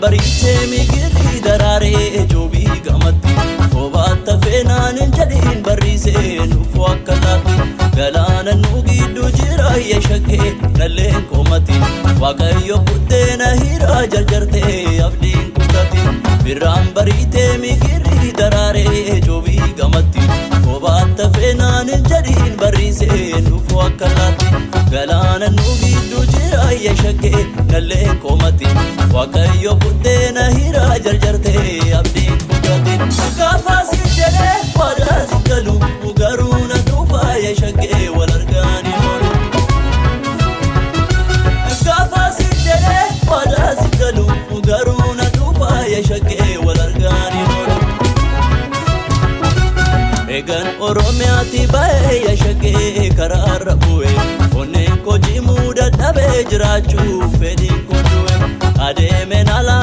bariite migirri daraaree joobii gamatti Obaata feenaan hin jedhin barriisee nuufuu akka laatti Galaana nu gidduu jira yeeshakee nalleen koomatti Waaqayyo buddeena hiraa jarjartee abdiin kuttatti Birraan bariite migirri daraaree joobii gamatti Obaata feenaan hin jedhin barriisee nuufuu akka laatti Galaana nu gidduu jira yeeshakee nalleen koomatti Waaqayyo buddeena hiraa jarjartee abdiin kuttatti Gaafasi jedhee waadaa si galu garuu na dhuunfaa yeeshakee wal argaanii oolu Gaafasi jedhee waadaa si galu garuu na dhuunfaa yeeshakee wal argaanii oolu Eegan Oromiyaatti ba'ee yeeshakee karaarra bu'ee onneen koo jimuu dadhabee jiraachuu fedhiin koo du'e adeemeen alaa